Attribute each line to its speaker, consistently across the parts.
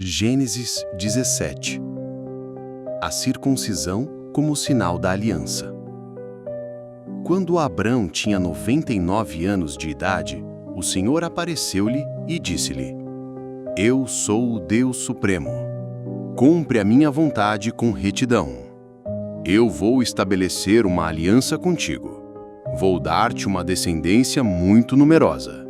Speaker 1: Gênesis 17. A circuncisão como sinal da aliança. Quando Abrão tinha 99 anos de idade, o Senhor apareceu-lhe e disse-lhe: Eu sou o Deus Supremo. Cumpre a minha vontade com retidão. Eu vou estabelecer uma aliança contigo. Vou dar-te uma descendência muito numerosa.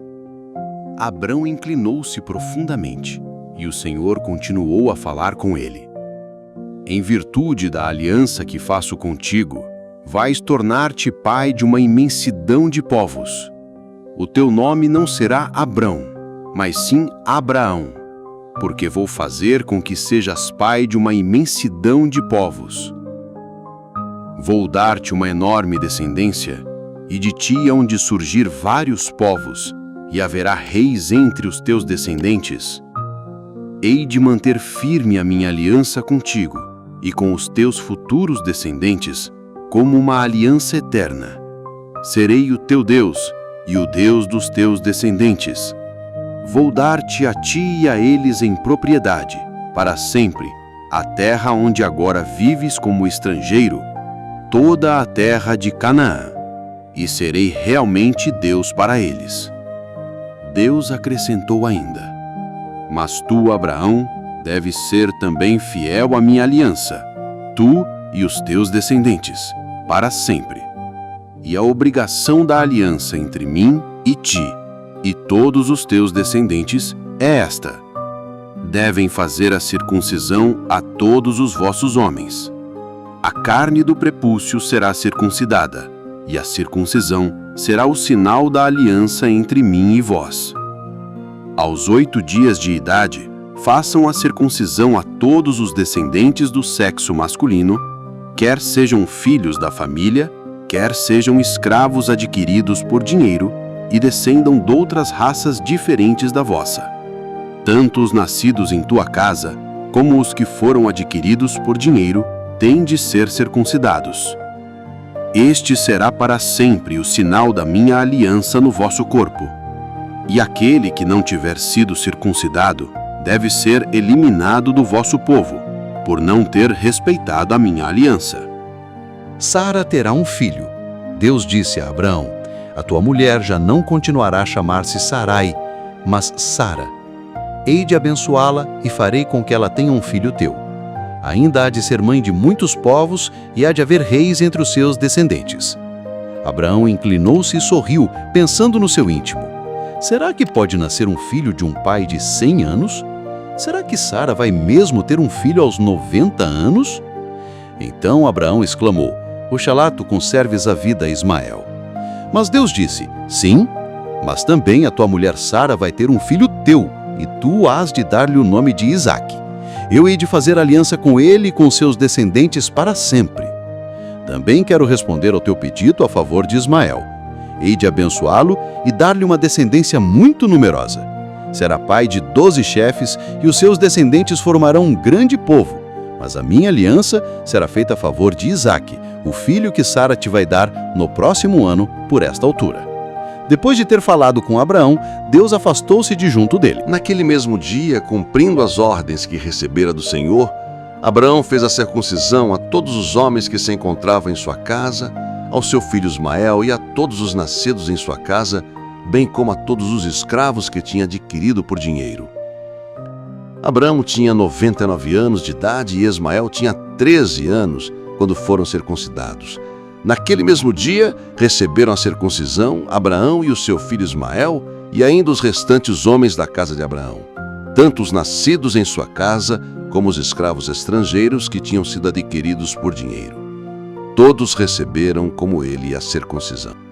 Speaker 1: Abrão inclinou-se profundamente, e o Senhor continuou a falar com ele. Em virtude da aliança que faço contigo, vais tornar-te pai de uma imensidão de povos. O teu nome não será Abrão, mas sim Abraão, porque vou fazer com que sejas pai de uma imensidão de povos. Vou dar-te uma enorme descendência, e de ti hão de surgir vários povos, e haverá reis entre os teus descendentes. Hei de manter firme a minha aliança contigo e com os teus futuros descendentes, como uma aliança eterna. Serei o teu Deus e o Deus dos teus descendentes. Vou dar-te a ti e a eles em propriedade, para sempre, a terra onde agora vives como estrangeiro, toda a terra de Canaã, e serei realmente Deus para eles. Deus acrescentou ainda: Mas tu, Abraão, deves ser também fiel à minha aliança, tu e os teus descendentes, para sempre. E a obrigação da aliança entre mim e ti, e todos os teus descendentes, é esta: devem fazer a circuncisão a todos os vossos homens. A carne do prepúcio será circuncidada, e a circuncisão será o sinal da aliança entre mim e vós. Aos 8 dias de idade, façam a circuncisão a todos os descendentes do sexo masculino, quer sejam filhos da família, quer sejam escravos adquiridos por dinheiro e descendam de outras raças diferentes da vossa. Tanto os nascidos em tua casa, como os que foram adquiridos por dinheiro, têm de ser circuncidados. Este será para sempre o sinal da minha aliança no vosso corpo. E aquele que não tiver sido circuncidado deve ser eliminado do vosso povo, por não ter respeitado a minha aliança.
Speaker 2: Sara terá um filho. Deus disse a Abrão: A tua mulher já não continuará a chamar-se Sarai, mas Sara. Hei de abençoá-la e farei com que ela tenha um filho teu. Ainda há de ser mãe de muitos povos e há de haver reis entre os seus descendentes. Abraão inclinou-se e sorriu, pensando no seu íntimo: Será que pode nascer um filho de um pai de 100 anos? Será que Sara vai mesmo ter um filho aos 90 anos? Então Abraão exclamou: Oxalá tu conserves a vida a Ismael. Mas Deus disse: Sim, mas também a tua mulher Sara vai ter um filho teu, e tu hás de dar-lhe o nome de Isaque. Eu hei de fazer aliança com ele e com seus descendentes para sempre. Também quero responder ao teu pedido a favor de Ismael. Hei de abençoá-lo e dar-lhe uma descendência muito numerosa. Será pai de 12 chefes e os seus descendentes formarão um grande povo. Mas a minha aliança será feita a favor de Isaque, o filho que Sara te vai dar no próximo ano por esta altura. Depois de ter falado com Abraão, Deus afastou-se de junto dele.
Speaker 3: Naquele mesmo dia, cumprindo as ordens que recebera do Senhor, Abraão fez a circuncisão a todos os homens que se encontravam em sua casa, ao seu filho Ismael e a todos os nascidos em sua casa, bem como a todos os escravos que tinha adquirido por dinheiro. Abraão tinha 99 anos de idade e Ismael tinha 13 anos quando foram circuncidados. Naquele mesmo dia, receberam a circuncisão Abraão e o seu filho Ismael e ainda os restantes homens da casa de Abraão, tanto os nascidos em sua casa como os escravos estrangeiros que tinham sido adquiridos por dinheiro. Todos receberam como ele a circuncisão.